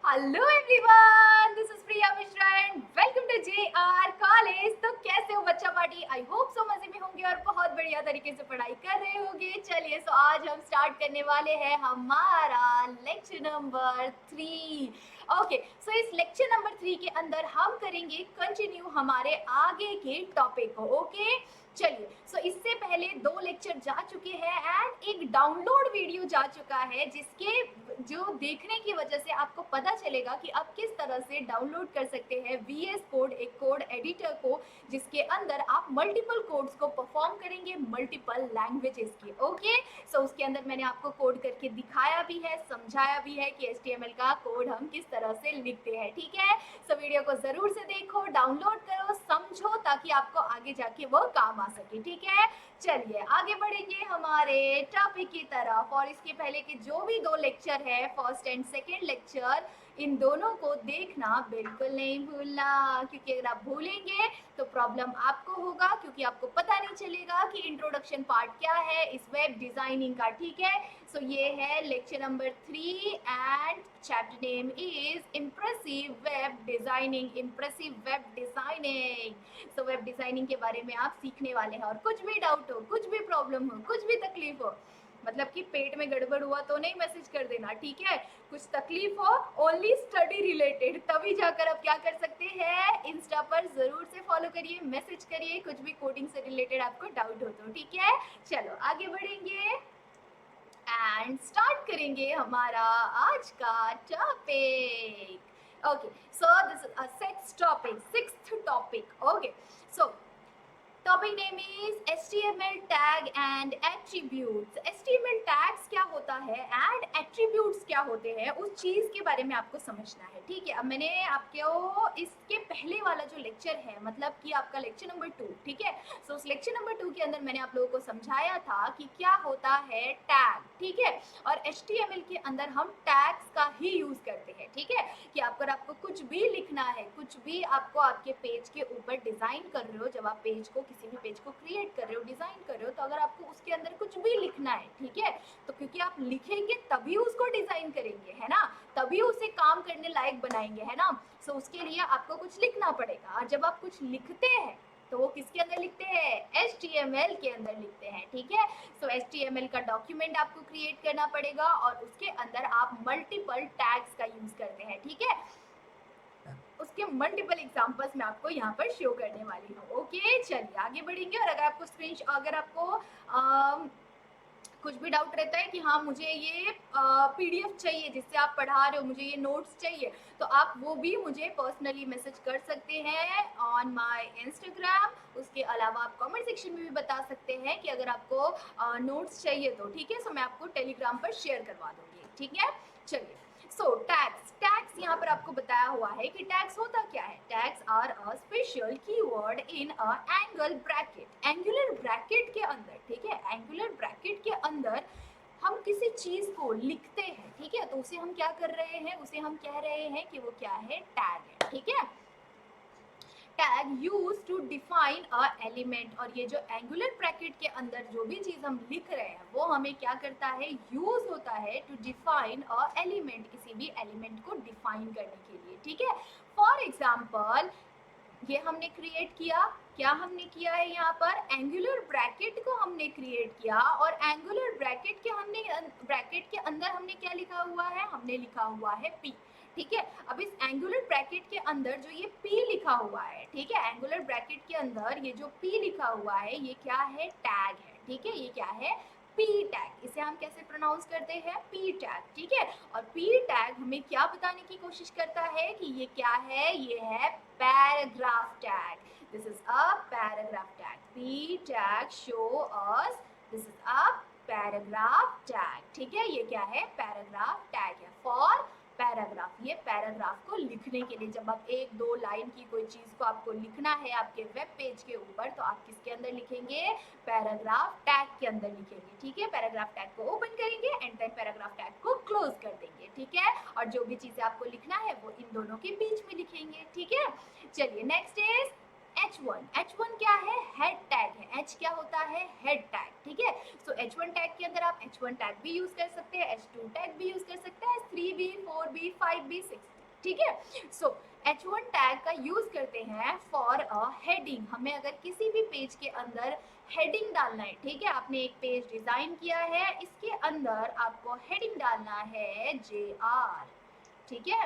Hello everyone, this is Priya Mishra and welcome to JR college. तो कैसे हो बच्चा पार्टी? आई होप सो मजे में होंगे और बहुत बढ़िया तरीके से पढ़ाई कर रहे होंगे। चलिए, सो आज हम स्टार्ट करने वाले हैं हमारा लेक्चर नंबर 3। ओके, सो इस लेक्चर नंबर 3 के अंदर हम करेंगे कंटिन्यू हमारे आगे के टॉपिक को। ओके, चलिए, सो इससे पहले 2 लेक्चर जा चुके हैं एंड एक डाउनलोड वीडियो जा चुका है, जिसके जो देखने की वजह से आपको पता चलेगा कि आप किस तरह से डाउनलोड कर सकते हैं VS कोड, एक कोड एडिटर को, जिसके अंदर आप मल्टीपल कोड्स को परफॉर्म करेंगे मल्टीपल लैंग्वेजेस के। ओके, सो उसके अंदर मैंने आपको कोड करके दिखाया भी है, समझाया भी है कि HTML का कोड हम किस तरह से लिखते हैं। ठीक है, सो वीडियो को जरूर से देखो, डाउनलोड करो, समझो, ताकि आपको आगे जाके वो काम आ सके। ठीक है, चलिए आगे बढ़ेंगे हमारे टॉपिक की तरफ। और इसके पहले के जो भी 2 लेक्चर है, फर्स्ट एंड सेकेंड लेक्चर, इन दोनों को देखना बिल्कुल नहीं भूलना, क्योंकि अगर आप भूलेंगे तो प्रॉब्लम आपको होगा, क्योंकि आपको पता नहीं चलेगा कि इंट्रोडक्शन पार्ट क्या है इस वेब डिजाइनिंग का। ठीक है, सो ये है lecture number 3 and chapter name is impressive web designing. Impressive web designing, so web designing के बारे में आप सीखने वाले हैं। और कुछ भी डाउट हो, कुछ भी प्रॉब्लम हो, कुछ भी तकलीफ हो, मतलब कि पेट में गड़बड़ हुआ तो नहीं मैसेज कर देना। ठीक है, कुछ तकलीफ हो ओनली स्टडी रिलेटेड, तभी जाकर आप क्या कर सकते हैं, इंस्टा पर जरूर से फॉलो करिए, मैसेज करिए, कुछ भी कोडिंग से रिलेटेड आपको डाउट हो तो। ठीक है, चलो आगे बढ़ेंगे एंड स्टार्ट करेंगे हमारा आज का topic. Okay, so this is a sixth topic. Okay, so topic name is HTML tag and attributes. HTML tags क्या होता है एंड एट्रीब्यूट्स क्या होते हैं, उस चीज के बारे में आपको समझना है। ठीक है, अब मैंने आपको इसके पहले वाला जो लेक्चर है, मतलब कि आपका लेक्चर नंबर 2, ठीक है, सो उस लेक्चर नंबर 2 के अंदर मैंने आप लोगों को समझाया था कि क्या होता है टैग। ठीक है, और HTML के अंदर हम टैग्स का ही यूज करते हैं। ठीक है, कि अगर आपको कुछ भी लिखना है, कुछ भी आपको आपके पेज के ऊपर डिजाइन कर रहे हो, जब आप पेज को, किसी भी पेज को क्रिएट कर रहे हो, डिजाइन कर रहे हो, तो अगर आपको उसके अंदर कुछ भी लिखना है, ठीक है, तो क्योंकि आप लिखेंगे तभी उसको डिजाइन करेंगे, है ना, तभी उसे काम करने लायक बनाएंगे, है ना। सो उसके लिए आपको कुछ लिखना पड़ेगा, और जब आप कुछ लिखते हैं तो वो किसके अंदर लिखते हैं, HTML के अंदर लिखते हैं। ठीक है, सो HTML का डॉक्यूमेंट आपको क्रिएट करना पड़ेगा और उसके अंदर आप मल्टीपल टैग्स का यूज करते हैं। ठीक है, उसके मल्टीपल एग्जांपल्स मैं आपको यहाँ पर शो करने वाली हूँ। ओके, चलिए आगे बढ़ेंगे। और अगर आपको कुछ भी डाउट रहता है कि हाँ मुझे ये PDF चाहिए जिससे आप पढ़ा रहे हो, मुझे ये नोट्स चाहिए, तो आप वो भी मुझे पर्सनली मैसेज कर सकते हैं ऑन माय इंस्टाग्राम। उसके अलावा आप कमेंट सेक्शन में भी बता सकते हैं कि अगर आपको नोट्स चाहिए तो। ठीक है, सो मैं आपको टेलीग्राम पर शेयर करवा दूंगी। ठीक है, चलिए, सो टैग्स यहाँ पर आपको बताया हुआ है कि टैग्स होता क्या है। Tags are a special keyword in a angle bracket. Angular bracket के अंदर, ठीक है, एंगुलर ब्रैकेट के अंदर हम किसी चीज को लिखते हैं, ठीक है, तो उसे हम क्या कर रहे हैं, उसे हम कह रहे हैं कि वो क्या है, टैग है। ठीक है, tag use to define a element. और ये जो एंगुलर ब्रैकेट के अंदर जो भी चीज हम लिख रहे हैं वो हमें क्या करता है, यूज होता है टू डिफाइन अ एलिमेंट, किसी भी एलिमेंट को डिफाइन करने के लिए। ठीक है, फॉर एग्जाम्पल ये हमने क्रिएट किया, क्या हमने किया है, यहाँ पर एंगुलर ब्रैकेट को हमने क्रिएट किया, और एंगुलर ब्रैकेट के अंदर हमने क्या लिखा हुआ है, हमने लिखा हुआ है P। ठीक है, अब इस एंगुलर ब्रैकेट के अंदर जो ये P लिखा हुआ है, ठीक है, एंगुलर ब्रैकेट के अंदर ये जो P लिखा हुआ है, ये क्या है, टैग है। ठीक है, ये क्या है, P टैग। इसे हम कैसे प्रोनाउंस करते हैं, P टैग। ठीक है, और P टैग हमें क्या बताने की कोशिश करता है कि ये क्या है, ये है paragraph tag. This is a paragraph tag. P tag show us this is a paragraph tag. ठीक है, ये क्या है, पैराग्राफ टैग है फॉर पैराग्राफ। ये पैराग्राफ को लिखने के लिए, जब आप 1-2 लाइन की कोई चीज को आपको लिखना है आपके वेब पेज के ऊपर, तो आप किसके अंदर लिखेंगे, पैराग्राफ टैग के अंदर लिखेंगे। ठीक है, पैराग्राफ टैग को ओपन करेंगे एंड देन पैराग्राफ टैग को क्लोज कर देंगे। ठीक है, और जो भी चीजें आपको लिखना है वो इन दोनों के बीच में लिखेंगे। ठीक है, चलिए नेक्स्ट इज H1 क्या है, हेड टैग है। H क्या होता है, हेड टैग, ठीक है। सो H1 टैग के अंदर आप H1 टैग भी यूज कर सकते हैं, H2 टैग भी यूज कर सकते हैं, H3B, 4B, 5B, 6B, ठीक है। सो H1 टैग का यूज करते हैं फॉर अ हेडिंग। हमें अगर किसी भी पेज के अंदर हेडिंग डालना है, ठीक है, आपने एक पेज डिजाइन किया है, इसके अंदर आपको हेडिंग डालना है JR, ठीक है,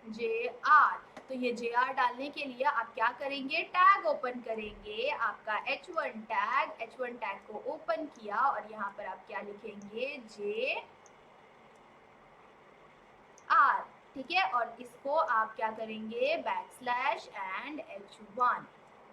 JR। तो ये JR डालने के लिए आप क्या करेंगे, टैग ओपन करेंगे, आपका H1 टैग को ओपन किया और यहाँ पर आप क्या लिखेंगे, JR, ठीक है। और इसको आप क्या करेंगे, बैकस्लैश एंड H1।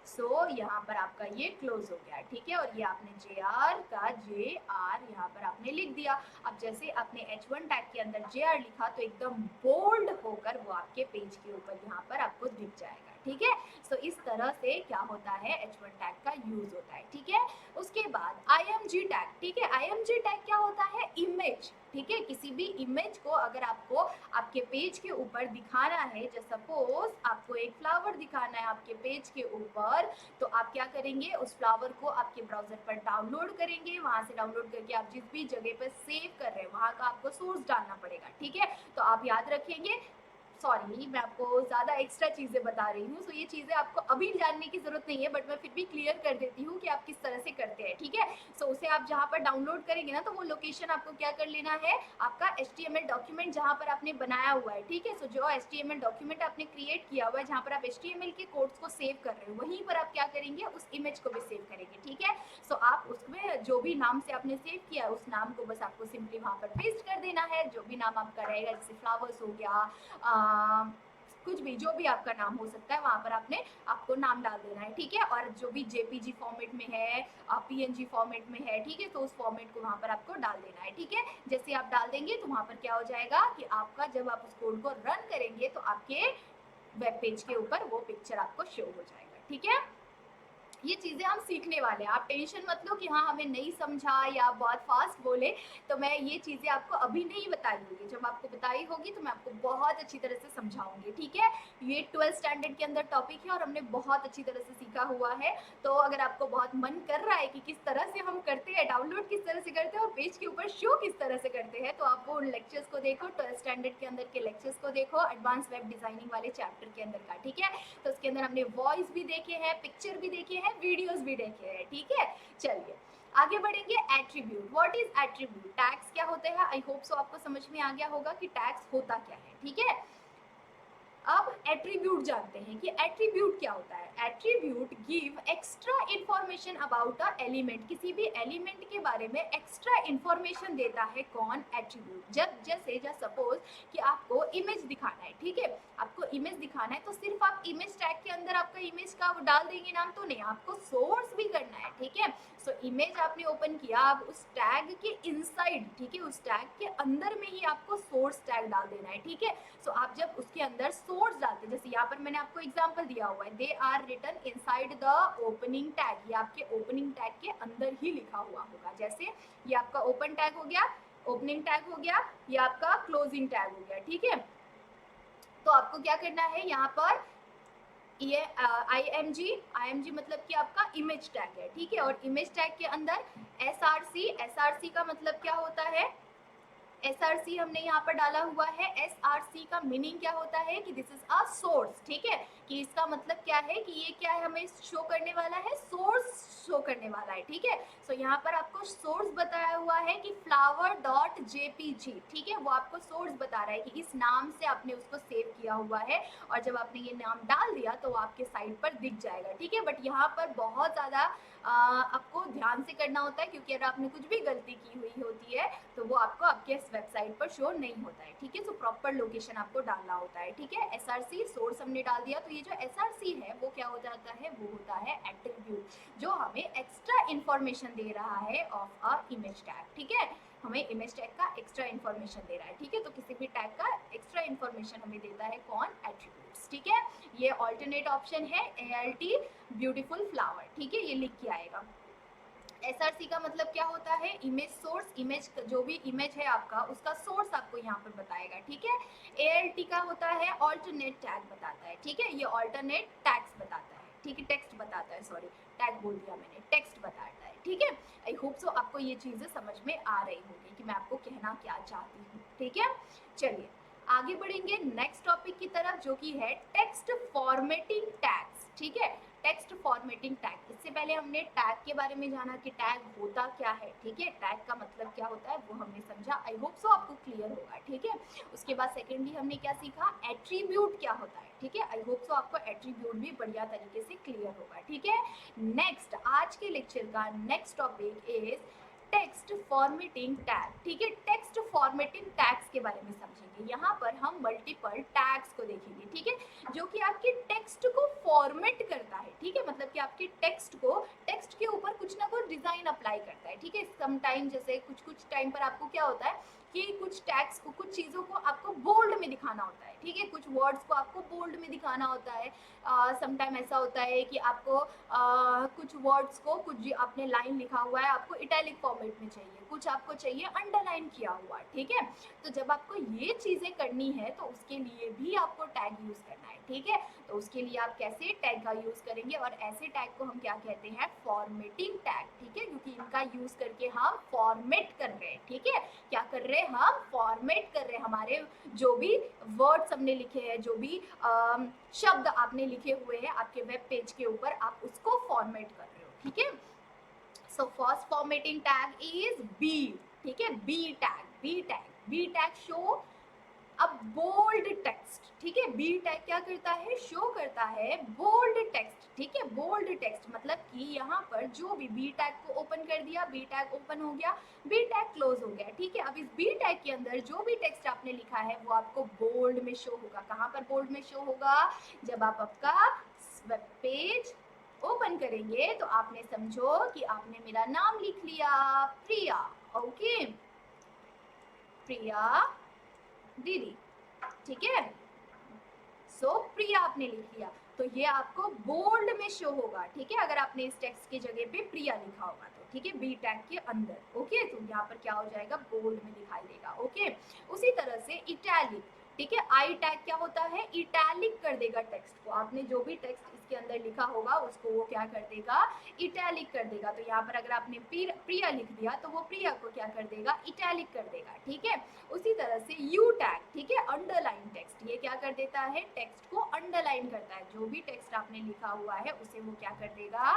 सो यहाँ पर आपका ये क्लोज हो गया, ठीक है। और ये आपने JR का JR यहाँ पर आपने लिख दिया। अब जैसे आपने H1 टैग के अंदर JR लिखा तो एकदम बोल्ड होकर वो आपके पेज के ऊपर यहाँ पर आपको दिख जाएगा, ठीक है। सो इस तरह से क्या होता है, H1 टैग का यूज होता है, ठीक है। उसके बाद IMG टैग, ठीक है। IMG टैग क्या होता है, इमेज, ठीक है। किसी भी इमेज को अगर आपको आपके पेज के ऊपर दिखाना है, जैसे सपोज आपको एक फ्लावर दिखाना है आपके पेज के ऊपर, तो आप क्या करेंगे, उस फ्लावर को आपके ब्राउजर पर डाउनलोड करेंगे, वहां से डाउनलोड करके आप जिस भी जगह पर सेव कर रहे हैं वहां का आपको सोर्स डालना पड़ेगा, ठीक है। तो आप याद रखेंगे, सॉरी मैं आपको ज़्यादा एक्स्ट्रा चीज़ें बता रही हूँ, सो ये चीज़ें आपको अभी जानने की ज़रूरत नहीं है, बट मैं फिर भी क्लियर कर देती हूँ कि आप किस तरह से करते हैं, ठीक है। सो उसे आप जहाँ पर डाउनलोड करेंगे ना, तो वो लोकेशन आपको क्या कर लेना है, आपका HTML डॉक्यूमेंट जहाँ पर आपने बनाया हुआ है, ठीक है। सो जो HTML डॉक्यूमेंट आपने क्रिएट किया हुआ है, जहाँ पर आप HTML के कोड्स को सेव कर रहे हो, वहीं पर आप क्या करेंगे, उस इमेज को भी सेव करेंगे, ठीक है। सो आप उसमें जो भी नाम से आपने सेव किया उस नाम को बस आपको सिंपली वहाँ पर पेस्ट कर देना है, जो भी नाम आपका रहेगा, जैसे फ्लावर्स हो गया, कुछ भी, जो भी आपका नाम हो सकता है वहां पर आपको नाम डाल देना है, ठीक है। और जो भी JPG फॉर्मेट में है, PNG फॉर्मेट में है, ठीक है, तो उस फॉर्मेट को वहां पर आपको डाल देना है, ठीक है। जैसे आप डाल देंगे तो वहां पर क्या हो जाएगा कि आपका जब आप उस कोड को रन करेंगे तो आपके वेब पेज के ऊपर वो पिक्चर आपको शो हो जाएगा, ठीक है। ये चीज़ें हम सीखने वाले हैं, आप टेंशन मत लो कि हाँ हमें नहीं समझा या बहुत फास्ट बोले, तो मैं ये चीज़ें आपको अभी नहीं बताई होगी, जब आपको बताई होगी तो मैं आपको बहुत अच्छी तरह से समझाऊंगी, ठीक है। ये 12th स्टैंडर्ड के अंदर टॉपिक है और हमने बहुत अच्छी तरह से सीखा हुआ है। तो अगर आपको बहुत मन कर रहा है कि किस तरह से हम करते हैं, डाउनलोड किस तरह से करते हैं और पेज के ऊपर शो किस तरह से करते हैं, तो आप वो लेक्चर्स को देखो, 12th स्टैंडर्ड के अंदर के लेक्चर्स को देखो, एडवांस वेब डिजाइनिंग वाले चैप्टर के अंदर का, ठीक है। तो उसके अंदर हमने वॉइस भी देखे हैं, पिक्चर भी देखे हैं, वीडियोस भी देखे हैं, ठीक है। चलिए आगे बढ़ेंगे। Attribute, what is attribute, tags क्या होते हैं, आई होप सो आपको समझ में आ गया होगा कि टैग्स होता क्या है, ठीक है। अब एट्रीब्यूट जानते हैं कि एट्रीब्यूट क्या होता है। Attribute give extra information about a element, किसी भी एलिमेंट के बारे में एक्स्ट्रा इंफॉर्मेशन देता है कौन, एट्रीब्यूट। जब सपोज कि आपको इमेज दिखाना है, ठीक है, आपको इमेज दिखाना है, तो सिर्फ आप इमेज टैग के अंदर आपका इमेज का डाल देंगे नाम तो नहीं, आपको सोर्स भी करना है, ठीक है। सो इमेज आपने ओपन किया, अब उस टैग के इनसाइड, ठीक है, उस टैग के अंदर में ही आपको सोर्स टैग डाल देना है, ठीक है। सो आप जब उसके अंदर सोर्स डालते हैं, जैसे यहाँ पर मैंने आपको एग्जांपल दिया हुआ है, they are written inside the opening tag, ये आपके ओपनिंग टैग के अंदर ही लिखा हुआ होगा। जैसे ये आपका ओपन टैग हो गया, ओपनिंग टैग हो गया, ये आपका क्लोजिंग टैग हो गया, ठीक है। तो आपको क्या करना है, यहाँ पर ये IMG मतलब कि आपका इमेज टैग है, ठीक है। और इमेज टैग के अंदर SRC का मतलब क्या होता है, SRC हमने यहाँ पर डाला हुआ है। SRC का मीनिंग क्या होता है कि दिस इज अ सोर्स, ठीक है, कि इसका मतलब क्या है कि ये क्या है, हमें शो करने वाला है, सोर्स शो करने वाला है, ठीक है। सो यहाँ पर आपको सोर्स बताया हुआ है कि flower.jpg, ठीक है, वो आपको सोर्स बता रहा है कि इस नाम से आपने उसको सेव किया हुआ है, और जब आपने ये नाम डाल दिया तो वो आपके साइट पर दिख जाएगा, ठीक है। बट यहाँ पर बहुत ज़्यादा आपको ध्यान से करना होता है, क्योंकि अगर आपने कुछ भी गलती की हुई होती है तो वो आपको आपके वेबसाइट पर शो नहीं होता है, ठीक है। सो प्रॉपर लोकेशन आपको डालना होता है, ठीक है। SRC सोर्स हमने डाल दिया, तो ये जो SRC है वो क्या हो जाता है, वो होता है एट्रीब्यूट, जो हमें एक्स्ट्रा इंफॉर्मेशन दे रहा है ऑफ अ इमेज टैग, ठीक है। हमें इमेज टैग का एक्स्ट्रा इंफॉर्मेशन दे रहा है, ठीक है। तो किसी भी टैग का एक्स्ट्रा इंफॉर्मेशन हमें देता है कौन, एट्रीब्यूट्स, ठीक है। ये ऑल्टरनेट ऑप्शन है ALT ब्यूटीफुल फ्लावर, ठीक है, ये लिख के आएगा। SRC का मतलब क्या होता है, इमेज सोर्स, इमेज जो भी इमेज है आपका उसका सोर्स आपको यहाँ पर बताएगा, ठीक है। ALT का होता है ऑल्टरनेट टैग बताता है, ठीक है, ये ऑल्टरनेट टैग्स बताता है। ठीक है, टेक्स्ट बताता है, सॉरी टैग बोल दिया मैंने, टेक्स्ट बताता है, ठीक है। आई होप सो आपको ये चीज़ें समझ में आ रही होगी कि मैं आपको कहना क्या चाहती हूँ, ठीक है। चलिए आगे बढ़ेंगे नेक्स्ट टॉपिक की तरफ, जो कि है टेक्स्ट फॉर्मेटिंग टैग्स, ठीक है। टेक्स्ट फॉर्मेटिंग टैग, इससे पहले हमने टैग के बारे में जाना कि टैग होता क्या है, ठीक है, टैग का मतलब क्या होता है वो हमने समझा, आई होप सो आपको क्लियर होगा, ठीक है। उसके बाद सेकेंडली हमने क्या सीखा, एट्रीब्यूट क्या होता है, ठीक है। आई होप सो आपको एट्रीब्यूट भी बढ़िया तरीके से क्लियर होगा, ठीक है। नेक्स्ट आज के लेक्चर का next topic is text formatting tag, ठीक है। टेक्स्ट फॉर्मेटिंग टैग्स के बारे में समझेंगे, यहाँ पर हम मल्टीपल टैग्स को देखेंगे, ठीक है, जो कि आपके टेक्स्ट को फॉर्मेट करता है, ठीक है, मतलब कि आपके टेक्स्ट के ऊपर कुछ ना कुछ डिजाइन अप्लाई करता है, ठीक है। सम टाइम जैसे कुछ टाइम पर आपको क्या होता है कि कुछ टैग्स को, कुछ चीज़ों को आपको बोल्ड में दिखाना होता है, ठीक है, कुछ वर्ड्स को आपको बोल्ड में दिखाना होता है। सम टाइम ऐसा होता है कि आपको कुछ वर्ड्स को, कुछ आपने लाइन लिखा हुआ है आपको इटैलिक फॉर्मेट में चाहिए, कुछ आपको चाहिए अंडरलाइन किया हुआ, ठीक है। तो जब आपको ये चीज़ें करनी है तो उसके लिए भी आपको टैग यूज़ करना है, ठीक है। तो उसके लिए आप कैसे टैग का यूज़ करेंगे, और ऐसे टैग को हम क्या कहते हैं, फॉर्मेटिंग टैग, ठीक है, क्योंकि इनका यूज़ करके हम फॉर्मेट कर रहे हैं, ठीक है। क्या कर रहे हैं, हम फॉर्मेट कर रहे हैं, हमारे जो भी वर्ड्स हमने लिखे हैं, जो भी शब्द आपने लिखे हुए हैं आपके वेब पेज के ऊपर, आप उसको फॉर्मेट कर रहे हो, ठीक है। So first formatting tag is B, ठीक है, बी टैग शो अब बोल्ड टेक्स्ट, ठीक है। बी टैग क्या करता है, शो करता है बोल्ड टेक्स्ट, ठीक है। बोल्ड टेक्स्ट मतलब कि यहाँ पर जो भी बी टैग को ओपन कर दिया, बी टैग ओपन हो गया, बी टैग क्लोज हो गया, ठीक है। अब इस बी टैग के अंदर जो भी टेक्स्ट आपने लिखा है वो आपको बोल्ड में शो होगा। कहाँ पर बोल्ड में शो होगा, जब आप आपका वेब पेज ओपन करेंगे तो आपने समझो कि आपने मेरा नाम लिख लिया, प्रिया, ओके, प्रिया दीदी, ठीक है। सो प्रिया आपने लिख लिया तो ये आपको बोल्ड में शो होगा, ठीक है, अगर आपने इस टेक्स्ट की जगह पे प्रिया लिखा होगा तो, ठीक है, बी टैग के अंदर, ओके। तो यहाँ पर क्या हो जाएगा, बोल्ड में दिखाई देगा, ओके। उसी तरह से इटैलिक, ठीक है, आई टैग क्या होता है, इटैलिक कर देगा टेक्स्ट को, आपने जो भी टेक्स्ट इसके अंदर लिखा होगा उसको वो क्या कर देगा, इटैलिक कर देगा। तो यहाँ पर अगर आपने प्रिया लिख दिया तो वो प्रिया को क्या कर देगा, इटैलिक कर देगा, ठीक है। उसी तरह से यू टैग, ठीक है, अंडरलाइन टेक्स्ट, ये क्या कर देता है, टेक्स्ट को अंडरलाइन करता है, जो भी टेक्स्ट आपने लिखा हुआ है उसे वो क्या कर देगा,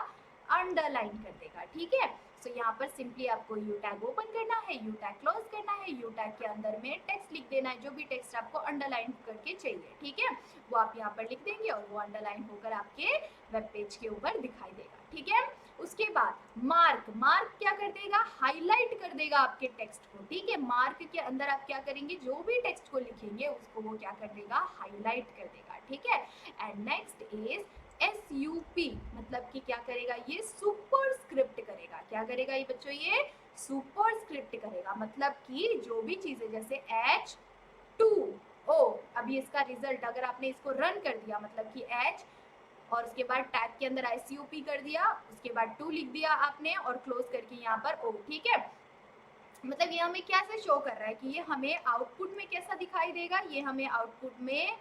अंडरलाइन कर देगा, ठीक है। सो यहाँ पर सिंपली आपको यू टैग ओपन करना है, यू टैग क्लोज करना है, यू टैग के अंदर में टेक्स्ट लिख देना है, जो भी टेक्स्ट आपको अंडरलाइन करके चाहिए, ठीक है, वो आप यहाँ पर लिख देंगे और वो अंडरलाइन होकर आपके वेब पेज के ऊपर दिखाई देगा, ठीक है। उसके बाद मार्क क्या कर देगा, हाईलाइट कर देगा आपके टेक्स्ट को, ठीक है। मार्क के अंदर आप क्या करेंगे, जो भी टेक्स्ट को लिखेंगे उसको वो क्या कर देगा, हाईलाइट कर देगा, ठीक है। एंड नेक्स्ट इज SUP, मतलब कि क्या करेगा, ये सुपर स्क्रिप्ट करेगा, क्या करेगा ये बच्चों, ये सुपर स्क्रिप्ट करेगा, मतलब कि जो भी चीजें जैसे H2O, अभी इसका रिजल्ट अगर आपने इसको रन कर दिया, मतलब कि H और उसके बाद टैग के अंदर SUP कर दिया, उसके बाद 2 लिख दिया आपने और क्लोज करके यहाँ पर O, ठीक है। मतलब ये हमें क्या से शो कर रहा है कि ये हमें आउटपुट में कैसा दिखाई देगा, ये हमें आउटपुट में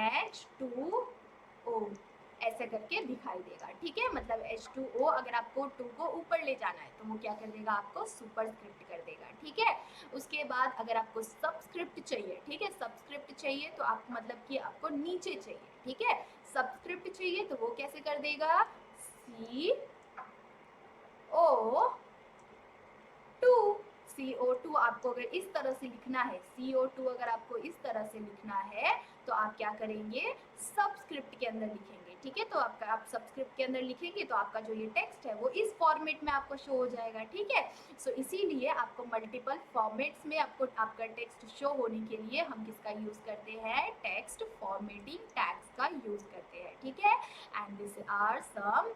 H2O ऐसे करके दिखाई देगा, ठीक है। मतलब H2O अगर आपको 2 को ऊपर ले जाना है तो वो क्या कर देगा, आपको सुपरस्क्रिप्ट कर देगा, ठीक है। उसके बाद अगर आपको सबस्क्रिप्ट चाहिए, ठीक है, सबस्क्रिप्ट चाहिए तो आप मतलब कि आपको नीचे चाहिए, ठीक है, सबस्क्रिप्ट चाहिए तो वो कैसे कर देगा, CO2 आपको अगर इस तरह से लिखना है, CO2 अगर आपको इस तरह से लिखना है तो आप क्या करेंगे, सबस्क्रिप्ट के अंदर लिखेंगे, ठीक है। तो आप सबस्क्रिप्ट के अंदर लिखेंगे तो आपका जो ये टेक्स्ट है वो इस फॉर्मेट में आपको शो हो जाएगा, ठीक है। सो इसीलिए आपको मल्टीपल फॉर्मेट्स में आपको आपका टेक्स्ट शो होने के लिए हम किसका यूज करते हैं, टेक्स्ट फॉर्मेटिंग टैग्स का यूज करते हैं, ठीक है। And this are some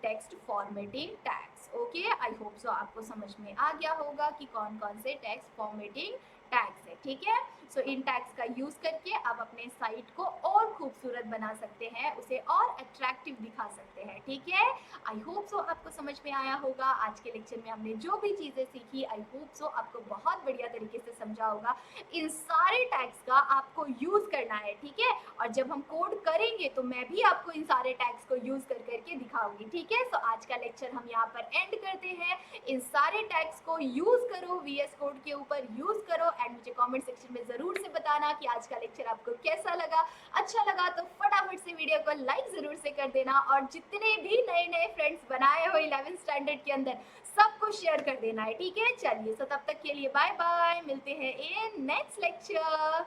text formatting tags, okay. I hope so आपको समझ में आ गया होगा कि कौन कौन से टेक्स्ट फॉर्मेटिंग टैग्स है, ठीक है। सो इन टैग्स का यूज करके आप अपने साइट को और खूबसूरत बना सकते हैं, उसे और अट्रैक्टिव दिखा सकते हैं, ठीक है। आई होप सो आपको समझ में आया होगा। आज के लेक्चर में हमने जो भी चीजें सीखी आई होप सो आपको बहुत बढ़िया तरीके से समझा होगा। इन सारे टैग्स का आपको यूज कर करना है, ठीक है। और जब हम कोड करेंगे तो मैं भी आपको इन सारे टैग्स को यूज कर करके दिखाऊंगी, ठीक है। सो आज का लेक्चर हम यहाँ पर एंड करते हैं। इन सारे टैग्स को यूज करो, वीएस कोड के ऊपर यूज करो एंड मुझे कमेंट सेक्शन में जरूर से बताना कि आज का लेक्चर आपको कैसा लगा। अच्छा लगा तो फटाफट से वीडियो को लाइक जरूर से कर देना और जितने भी नए नए फ्रेंड्स बनाए हो 11th स्टैंडर्ड के अंदर सबको शेयर कर देना है, ठीक है। चलिए, सो तब तक के लिए बाय बाय, मिलते हैं इन नेक्स्ट लेक्चर।